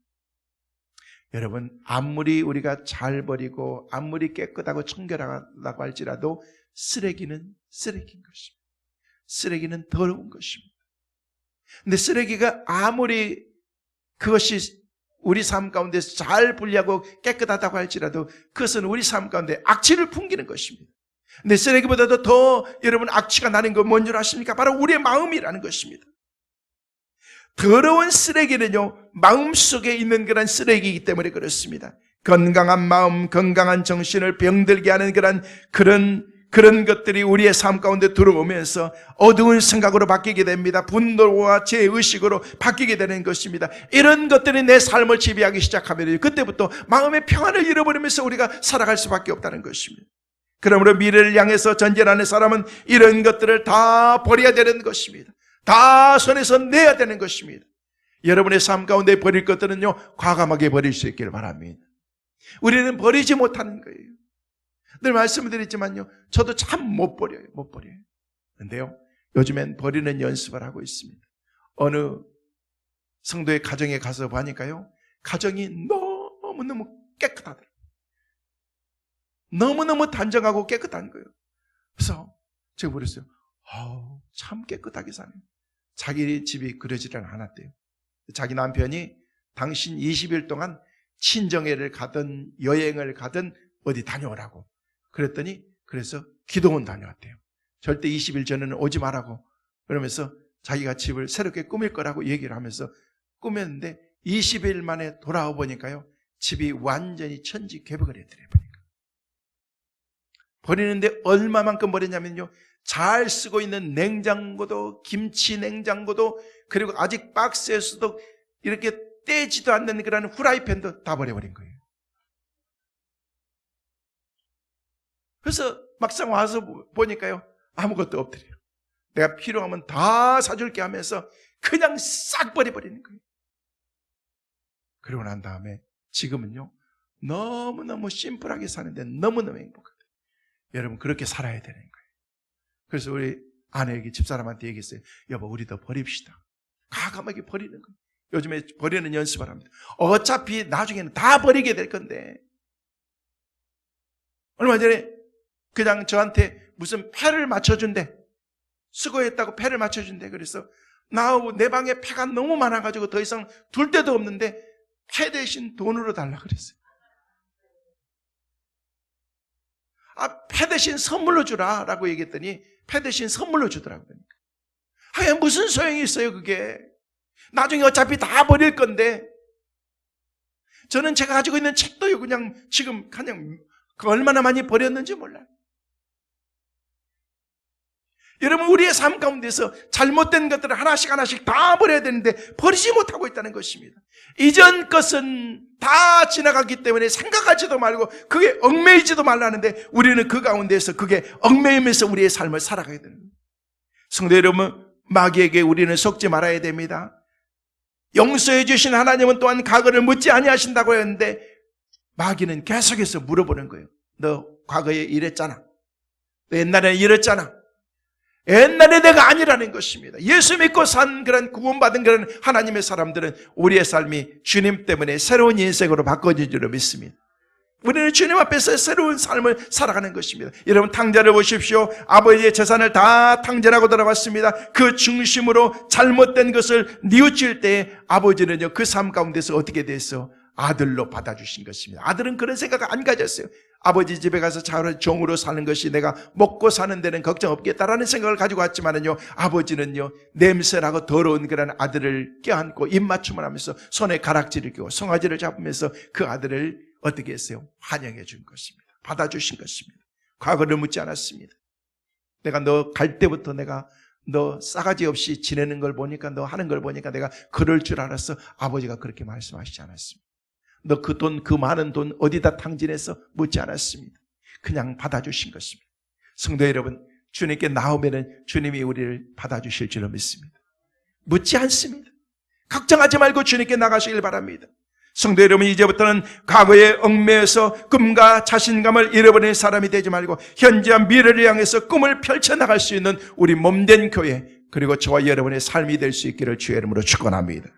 여러분, 아무리 우리가 잘 버리고 아무리 깨끗하고 청결하다고 할지라도 쓰레기는 쓰레기인 것입니다. 쓰레기는 더러운 것입니다. 근데 쓰레기가 아무리 그것이 우리 삶 가운데서 잘 분리하고 깨끗하다고 할지라도 그것은 우리 삶 가운데 악취를 풍기는 것입니다. 근데 쓰레기보다도 더 여러분 악취가 나는 건 뭔 줄 아십니까? 바로 우리의 마음이라는 것입니다. 더러운 쓰레기는요, 마음속에 있는 그런 쓰레기이기 때문에 그렇습니다. 건강한 마음, 건강한 정신을 병들게 하는 그런 그런 것들이 우리의 삶 가운데 들어오면서 어두운 생각으로 바뀌게 됩니다. 분노와 죄의식으로 바뀌게 되는 것입니다. 이런 것들이 내 삶을 지배하기 시작하면 그때부터 마음의 평안을 잃어버리면서 우리가 살아갈 수밖에 없다는 것입니다. 그러므로 미래를 향해서 전진하는 사람은 이런 것들을 다 버려야 되는 것입니다. 다 손에서 내야 되는 것입니다. 여러분의 삶 가운데 버릴 것들은요, 과감하게 버릴 수 있기를 바랍니다. 우리는 버리지 못하는 거예요. 늘 말씀드리지만요, 저도 참 못 버려요. 그런데요, 요즘엔 버리는 연습을 하고 있습니다. 어느 성도의 가정에 가서 보니까요, 가정이 너무너무 깨끗하더라고요. 너무너무 단정하고 깨끗한 거예요. 그래서 제가 그랬어요. 참 깨끗하게 사네. 자기 집이 그러지를 않았대요. 자기 남편이 당신 20일 동안 친정회를 가든 여행을 가든 어디 다녀오라고 그랬더니, 그래서 기도원 다녀왔대요. 절대 20일 전에는 오지 말라고 그러면서 자기가 집을 새롭게 꾸밀 거라고 얘기를 하면서 꾸몄는데 20일 만에 돌아와 보니까요, 집이 완전히 천지개벽을 했더래요. 버리는데 얼마만큼 버리냐면요, 잘 쓰고 있는 냉장고도, 김치 냉장고도, 그리고 아직 박스에서도 이렇게 떼지도 않는 그런 후라이팬도 다 버려버린 거예요. 그래서 막상 와서 보니까요, 아무것도 없더래요. 내가 필요하면 다 사줄게 하면서 그냥 싹 버려버리는 거예요. 그러고 난 다음에 지금은요, 너무너무 심플하게 사는데 너무너무 행복해요. 여러분, 그렇게 살아야 되는 거예요. 그래서 우리 아내에게, 집사람한테 얘기했어요. 여보, 우리도 버립시다. 과감하게 버리는 거예요. 요즘에 버리는 연습을 합니다. 어차피 나중에는 다 버리게 될 건데. 얼마 전에 그냥 저한테 무슨 패를 맞춰준대. 수고했다고 패를 맞춰준대. 그래서 나하고 내 방에 패가 너무 많아가지고 더 이상 둘 데도 없는데 패 대신 돈으로 달라 그랬어요. 패 대신 선물로 주라 라고 얘기했더니 패 대신 선물로 주더라고요. 무슨 소용이 있어요 그게. 나중에 어차피 다 버릴 건데. 저는 제가 가지고 있는 책도요, 그냥 지금 그냥 얼마나 많이 버렸는지 몰라요. 여러분, 우리의 삶 가운데서 잘못된 것들을 하나씩 다 버려야 되는데 버리지 못하고 있다는 것입니다. 이전 것은 다 지나갔기 때문에 생각하지도 말고 그게 얽매이지도 말라는데 우리는 그 가운데서 그게 얽매이면서 우리의 삶을 살아가게 되는 거예요. 성도 여러분, 마귀에게 우리는 속지 말아야 됩니다. 용서해 주신 하나님은 또한 과거를 묻지 아니하신다고 했는데 마귀는 계속해서 물어보는 거예요. 너 과거에 이랬잖아. 너 옛날에 이랬잖아. 옛날에 내가 아니라는 것입니다. 예수 믿고 산 그런 구원받은 그런 하나님의 사람들은 우리의 삶이 주님 때문에 새로운 인생으로 바꿔질 줄로 믿습니다. 우리는 주님 앞에서 새로운 삶을 살아가는 것입니다. 여러분, 탕자를 보십시오. 아버지의 재산을 다 탕진하고 돌아왔습니다. 그 중심으로 잘못된 것을 뉘우칠 때에 아버지는요, 그 삶 가운데서 어떻게 됐어? 아들로 받아주신 것입니다. 아들은 그런 생각 안 가졌어요. 아버지 집에 가서 잘 종으로 사는 것이 내가 먹고 사는 데는 걱정 없겠다라는 생각을 가지고 왔지만은요, 아버지는요, 냄새나고 더러운 그런 아들을 껴안고 입맞춤을 하면서 손에 가락지를 끼고 송아지를 잡으면서 그 아들을 어떻게 했어요? 환영해 준 것입니다. 받아주신 것입니다. 과거를 묻지 않았습니다. 내가 너 갈 때부터 내가 너 싸가지 없이 지내는 걸 보니까, 너 하는 걸 보니까 내가 그럴 줄 알았어. 아버지가 그렇게 말씀하시지 않았습니다. 너 그 돈, 그 많은 돈 어디다 탕진해서 묻지 않았습니다. 그냥 받아주신 것입니다. 성도 여러분, 주님께 나오면은 주님이 우리를 받아주실 줄로 믿습니다. 묻지 않습니다. 걱정하지 말고 주님께 나가시길 바랍니다. 성도 여러분, 이제부터는 과거에 얽매여서 꿈과 자신감을 잃어버린 사람이 되지 말고 현재와 미래를 향해서 꿈을 펼쳐나갈 수 있는 우리 몸된 교회, 그리고 저와 여러분의 삶이 될 수 있기를 주의 이름으로 축원합니다.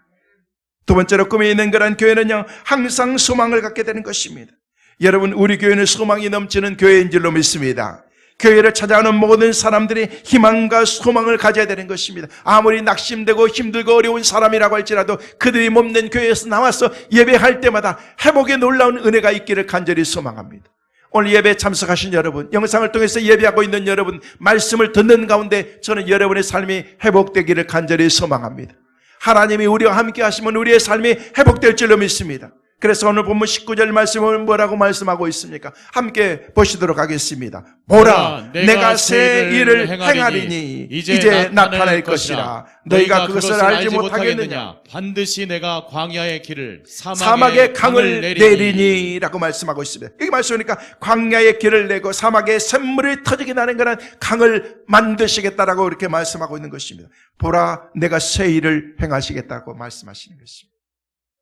두 번째로, 꿈이 있는 그런 교회는요, 항상 소망을 갖게 되는 것입니다. 여러분, 우리 교회는 소망이 넘치는 교회인 줄로 믿습니다. 교회를 찾아오는 모든 사람들이 희망과 소망을 가져야 되는 것입니다. 아무리 낙심되고 힘들고 어려운 사람이라고 할지라도 그들이 몸된 교회에서 나와서 예배할 때마다 회복의 놀라운 은혜가 있기를 간절히 소망합니다. 오늘 예배에 참석하신 여러분, 영상을 통해서 예배하고 있는 여러분, 말씀을 듣는 가운데 저는 여러분의 삶이 회복되기를 간절히 소망합니다. 하나님이 우리와 함께 하시면 우리의 삶이 회복될 줄로 믿습니다. 그래서 오늘 본문 19절 말씀은 뭐라고 말씀하고 있습니까? 함께 보시도록 하겠습니다. 보라, 내가 새 일을 행하리니 이제 나타날 것이라. 너희가 그것을 알지 못하겠느냐? 반드시 내가 광야의 길을 사막에 강을 내리니 라고 말씀하고 있습니다. 여기 말씀하니까 광야의 길을 내고 사막에 샘물이 터지게 나는 그런 강을 만드시겠다라고 이렇게 말씀하고 있는 것입니다. 보라, 내가 새 일을 행하시겠다고 말씀하시는 것입니다.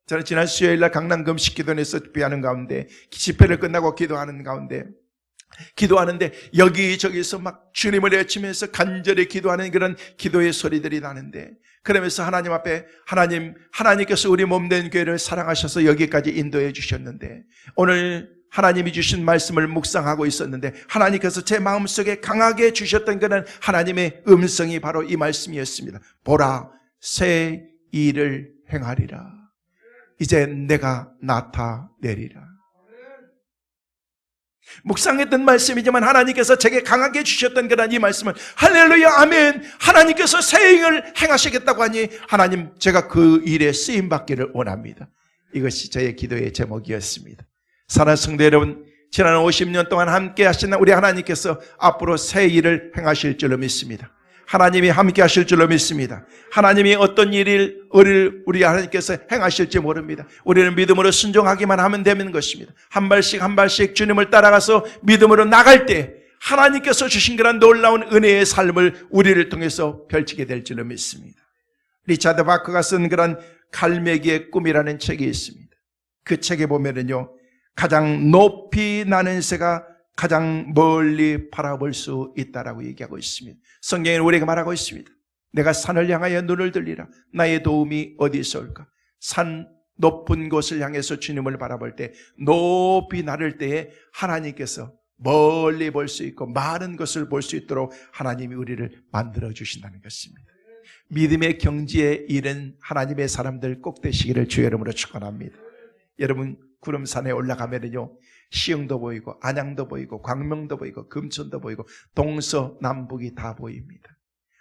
저는 지난 수요일날 강남 금식 기도원에서 기도하는 가운데, 집회를 끝나고 기도하는 가운데, 기도하는데 여기저기서 막 주님을 외치면서 간절히 기도하는 그런 기도의 소리들이 나는데, 그러면서 하나님 앞에 하나님께서 우리 몸된 교회를 사랑하셔서 여기까지 인도해 주셨는데, 오늘 하나님이 주신 말씀을 묵상하고 있었는데 하나님께서 제 마음속에 강하게 주셨던 그런 하나님의 음성이 바로 이 말씀이었습니다. 보라, 새 일을 행하리라. 이제 내가 나타내리라. 묵상했던 말씀이지만 하나님께서 제게 강하게 주셨던 그런 이 말씀을, 할렐루야 아멘, 하나님께서 새 일을 행하시겠다고 하니 하나님, 제가 그 일에 쓰임받기를 원합니다. 이것이 저의 기도의 제목이었습니다. 사랑하는 성도 여러분, 지난 50년 동안 함께 하신 우리 하나님께서 앞으로 새 일을 행하실 줄로 믿습니다. 하나님이 함께 하실 줄로 믿습니다. 하나님이 어떤 일을 우리 하나님께서 행하실지 모릅니다. 우리는 믿음으로 순종하기만 하면 되는 것입니다. 한 발씩 한 발씩 주님을 따라가서 믿음으로 나갈 때 하나님께서 주신 그런 놀라운 은혜의 삶을 우리를 통해서 펼치게 될 줄로 믿습니다. 리차드 바크가 쓴 그런 갈매기의 꿈이라는 책이 있습니다. 그 책에 보면은요, 가장 높이 나는 새가 가장 멀리 바라볼 수 있다라고 얘기하고 있습니다. 성경에는 우리에게 말하고 있습니다. 내가 산을 향하여 눈을 들리라. 나의 도움이 어디서 올까? 산 높은 곳을 향해서 주님을 바라볼 때, 높이 나를 때에 하나님께서 멀리 볼 수 있고 많은 것을 볼 수 있도록 하나님이 우리를 만들어 주신다는 것입니다. 믿음의 경지에 이른 하나님의 사람들 꼭 되시기를 주의 이름으로 축원합니다. 여러분, 구름산에 올라가면은요, 시흥도 보이고 안양도 보이고 광명도 보이고 금천도 보이고 동서남북이 다 보입니다.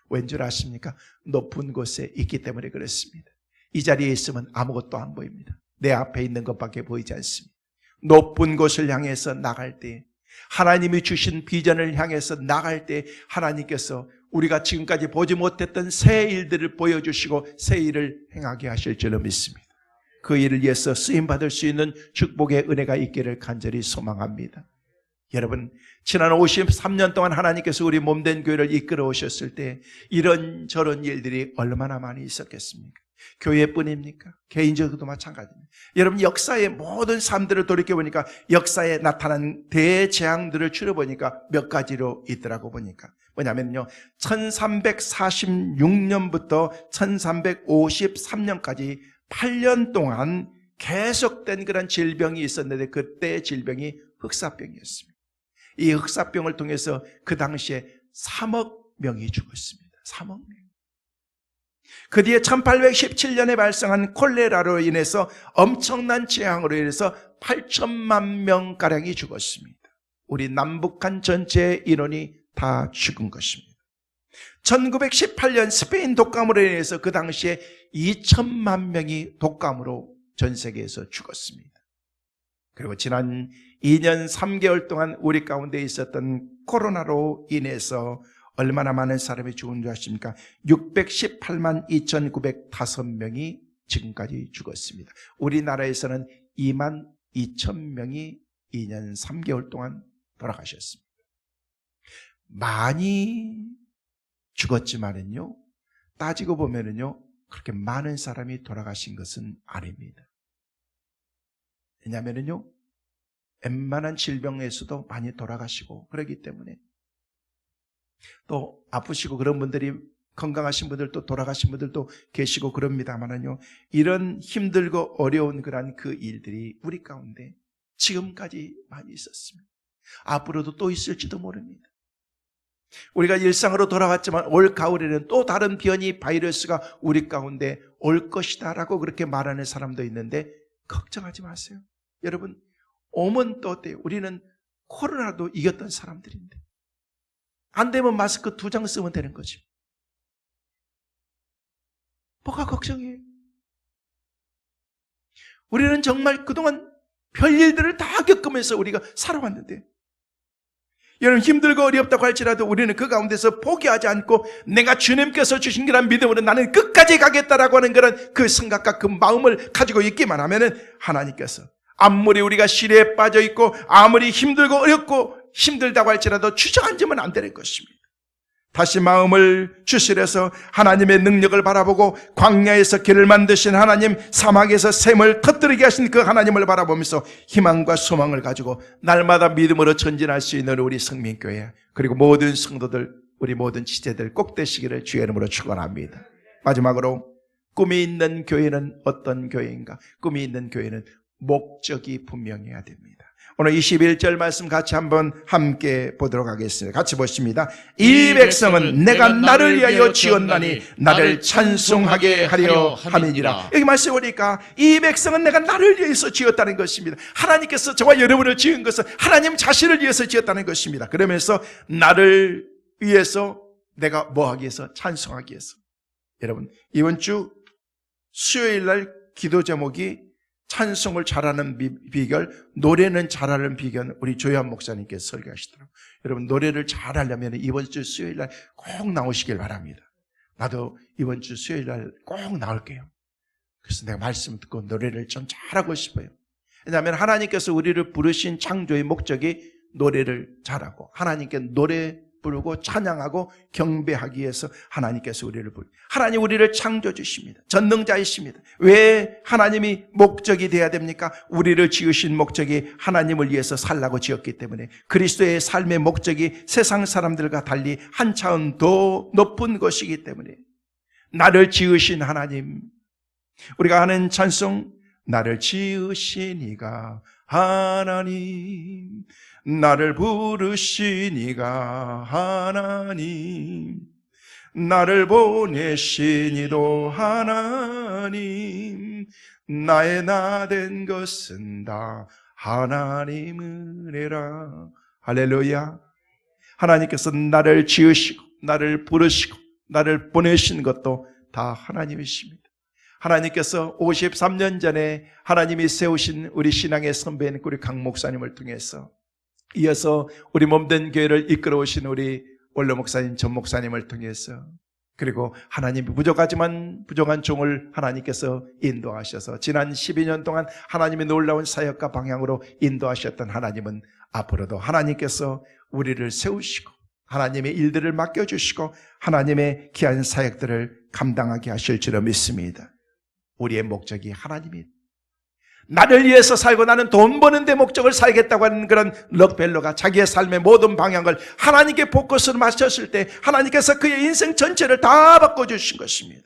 왠 줄 아십니까? 높은 곳에 있기 때문에 그렇습니다. 이 자리에 있으면 아무것도 안 보입니다. 내 앞에 있는 것밖에 보이지 않습니다. 높은 곳을 향해서 나갈 때, 하나님이 주신 비전을 향해서 나갈 때 하나님께서 우리가 지금까지 보지 못했던 새 일들을 보여주시고 새 일을 행하게 하실 줄로 믿습니다. 그 일을 위해서 쓰임받을 수 있는 축복의 은혜가 있기를 간절히 소망합니다. 여러분, 지난 53년 동안 하나님께서 우리 몸된 교회를 이끌어 오셨을 때 이런저런 일들이 얼마나 많이 있었겠습니까? 교회뿐입니까? 개인적으로도 마찬가지입니다. 여러분, 역사의 모든 삶들을 돌이켜보니까 역사에 나타난 대재앙들을 추려보니까 몇 가지로 있더라고 보니까 뭐냐면요, 1346년부터 1353년까지 8년 동안 계속된 그런 질병이 있었는데 그때의 질병이 흑사병이었습니다. 이 흑사병을 통해서 그 당시에 3억 명이 죽었습니다. 3억 명. 그 뒤에 1817년에 발생한 콜레라로 인해서 엄청난 재앙으로 인해서 8천만 명가량이 죽었습니다. 우리 남북한 전체의 인원이 다 죽은 것입니다. 1918년 스페인 독감으로 인해서 그 당시에 2천만 명이 독감으로 전 세계에서 죽었습니다. 그리고 지난 2년 3개월 동안 우리 가운데 있었던 코로나로 인해서 얼마나 많은 사람이 죽은 줄 아십니까? 618만 2,905명이 지금까지 죽었습니다. 우리나라에서는 2만 2천 명이 2년 3개월 동안 돌아가셨습니다. 많이 죽었지만은요, 따지고 보면은요, 그렇게 많은 사람이 돌아가신 것은 아닙니다. 왜냐하면은요, 웬만한 질병에서도 많이 돌아가시고 그러기 때문에, 또 아프시고 그런 분들이, 건강하신 분들도 돌아가신 분들도 계시고 그럽니다만은요, 이런 힘들고 어려운 그런 그 일들이 우리 가운데 지금까지 많이 있었습니다. 앞으로도 또 있을지도 모릅니다. 우리가 일상으로 돌아왔지만 올 가을에는 또 다른 변이 바이러스가 우리 가운데 올 것이다 라고 그렇게 말하는 사람도 있는데 걱정하지 마세요. 여러분, 오면 또 어때요? 우리는 코로나도 이겼던 사람들인데 안 되면 마스크 2장 쓰면 되는 거지. 뭐가 걱정이에요? 우리는 정말 그동안 별일들을 다 겪으면서 우리가 살아왔는데, 여러분 힘들고 어렵다고 할지라도 우리는 그 가운데서 포기하지 않고 내가 주님께서 주신 거란 믿음으로 나는 끝까지 가겠다라고 하는 그런 그 생각과 그 마음을 가지고 있기만 하면은 하나님께서 아무리 우리가 시리에 빠져 있고 아무리 힘들고 어렵고 힘들다고 할지라도 주저앉으면 안 되는 것입니다. 다시 마음을 주시려서 하나님의 능력을 바라보고 광야에서 길을 만드신 하나님, 사막에서 샘을 터뜨리게 하신 그 하나님을 바라보면서 희망과 소망을 가지고 날마다 믿음으로 전진할 수 있는 우리 성민교회, 그리고 모든 성도들, 우리 모든 지체들 꼭 되시기를 주의 이름으로 축원합니다. 마지막으로 꿈이 있는 교회는 어떤 교회인가? 꿈이 있는 교회는 목적이 분명해야 됩니다. 오늘 21절 말씀 같이 한번 함께 보도록 하겠습니다. 같이 보십니다. 이 백성은 내가 나를 위하여 지었나니 나를 찬송하게 하려 함이니라. 여기 말씀 보니까 이 백성은 내가 나를 위해서 지었다는 것입니다. 하나님께서 저와 여러분을 지은 것은 하나님 자신을 위해서 지었다는 것입니다. 그러면서 나를 위해서 내가 뭐 하기 위해서? 찬송하기 위해서. 여러분, 이번 주 수요일 날 기도 제목이 찬송을 잘하는 비결, 노래는 잘하는 비결, 우리 조현 목사님께서 설교하시더라고요. 여러분, 노래를 잘하려면 이번 주 수요일 날 꼭 나오시길 바랍니다. 나도 이번 주 수요일 날 꼭 나올게요. 그래서 내가 말씀 듣고 노래를 좀 잘하고 싶어요. 왜냐하면 하나님께서 우리를 부르신 창조의 목적이 노래를 잘하고, 하나님께 노래 부르고 찬양하고 경배하기 위해서 하나님께서 우리를 하나님 우리를 창조해 주십니다. 전능자이십니다. 왜 하나님이 목적이 돼야 됩니까? 우리를 지으신 목적이 하나님을 위해서 살라고 지었기 때문에, 그리스도의 삶의 목적이 세상 사람들과 달리 한 차원 더 높은 것이기 때문에, 나를 지으신 하나님, 우리가 하는 찬송, 나를 지으신 이가 하나님, 나를 부르신 이가 하나님, 나를 보내신 이도 하나님, 나의 나 된 것은 다 하나님 은혜라. 할렐루야. 하나님께서 나를 지으시고 나를 부르시고 나를 보내신 것도 다 하나님이십니다. 하나님께서 53년 전에 하나님이 세우신 우리 신앙의 선배인 우리 강 목사님을 통해서, 이어서 우리 몸된 교회를 이끌어 오신 우리 원로 목사님, 전 목사님을 통해서, 그리고 하나님이 부족하지만 부족한 종을 하나님께서 인도하셔서 지난 12년 동안 하나님의 놀라운 사역과 방향으로 인도하셨던 하나님은 앞으로도 하나님께서 우리를 세우시고 하나님의 일들을 맡겨주시고 하나님의 귀한 사역들을 감당하게 하실 줄로 믿습니다. 우리의 목적이 하나님이, 나를 위해서 살고 나는 돈 버는 데 목적을 살겠다고 하는 그런 럭벨러가 자기의 삶의 모든 방향을 하나님께 포커스를 맞췄을 때 하나님께서 그의 인생 전체를 다 바꿔주신 것입니다.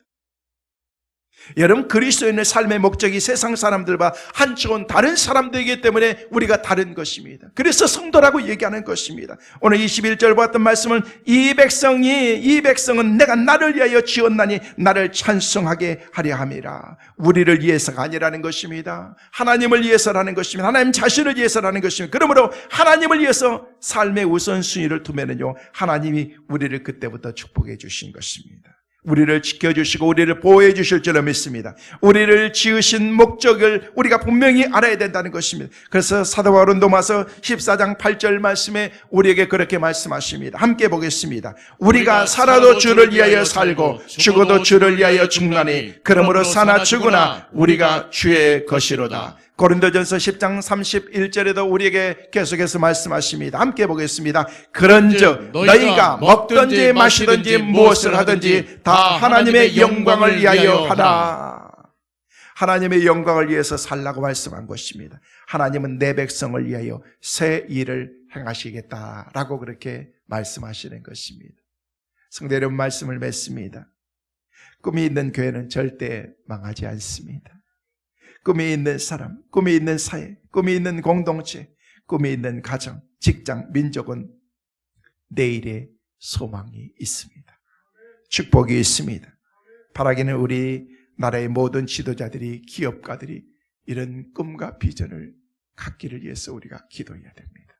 여러분, 그리스도인의 삶의 목적이 세상 사람들과 한쪽은 다른 사람들이기 때문에 우리가 다른 것입니다. 그래서 성도라고 얘기하는 것입니다. 오늘 21절 보았던 말씀은 이 백성은 내가 나를 위하여 지었나니 나를 찬송하게 하려 함이라. 우리를 위해서가 아니라는 것입니다. 하나님을 위해서라는 것입니다. 하나님 자신을 위해서라는 것입니다. 그러므로 하나님을 위해서 삶의 우선순위를 두면은요, 하나님이 우리를 그때부터 축복해 주신 것입니다. 우리를 지켜주시고 우리를 보호해 주실 줄로 믿습니다. 우리를 지으신 목적을 우리가 분명히 알아야 된다는 것입니다. 그래서 사도 바울은 로마서 14장 8절 말씀에 우리에게 그렇게 말씀하십니다. 함께 보겠습니다. 우리가 살아도 주를 위하여 살고 죽어도 주를 위하여 죽나니 그러므로 사나 죽으나 우리가 주의 것이로다. 고린도전서 10장 31절에도 우리에게 계속해서 말씀하십니다. 함께 보겠습니다. 그런즉 너희가 먹든지 마시든지 무엇을 하든지 다 하나님의 영광을 위하여 하라. 하나님의 영광을 위해서 살라고 말씀한 것입니다. 하나님은 내 백성을 위하여 새 일을 행하시겠다라고 그렇게 말씀하시는 것입니다. 성도 여러분, 말씀을 맺습니다. 꿈이 있는 교회는 절대 망하지 않습니다. 꿈이 있는 사람, 꿈이 있는 사회, 꿈이 있는 공동체, 꿈이 있는 가정, 직장, 민족은 내일의 소망이 있습니다. 축복이 있습니다. 바라기는 우리 나라의 모든 지도자들이, 기업가들이 이런 꿈과 비전을 갖기를 위해서 우리가 기도해야 됩니다.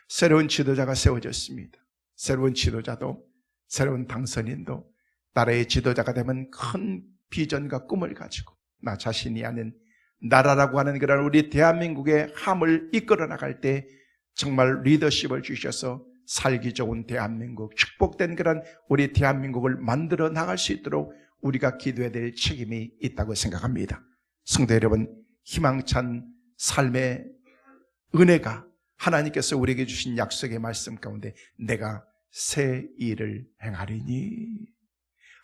새로운 지도자가 세워졌습니다. 새로운 지도자도, 새로운 당선인도 나라의 지도자가 되면 큰 비전과 꿈을 가지고 나 자신이 아는 나라라고 하는 그런 우리 대한민국의 함을 이끌어 나갈 때 정말 리더십을 주셔서 살기 좋은 대한민국, 축복된 그런 우리 대한민국을 만들어 나갈 수 있도록 우리가 기도해야 될 책임이 있다고 생각합니다. 성도 여러분, 희망찬 삶의 은혜가 하나님께서 우리에게 주신 약속의 말씀 가운데 내가 새 일을 행하리니,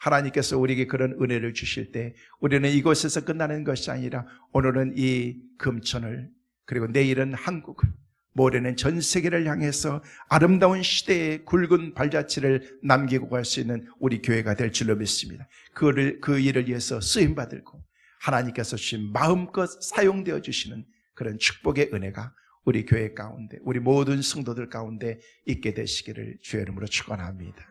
하나님께서 우리에게 그런 은혜를 주실 때 우리는 이곳에서 끝나는 것이 아니라 오늘은 이 금천을, 그리고 내일은 한국을, 모레는 전 세계를 향해서 아름다운 시대의 굵은 발자취를 남기고 갈 수 있는 우리 교회가 될 줄로 믿습니다. 그 일을 위해서 쓰임받을고 하나님께서 주신 마음껏 사용되어 주시는 그런 축복의 은혜가 우리 교회 가운데, 우리 모든 성도들 가운데 있게 되시기를 주의 이름으로 축원합니다.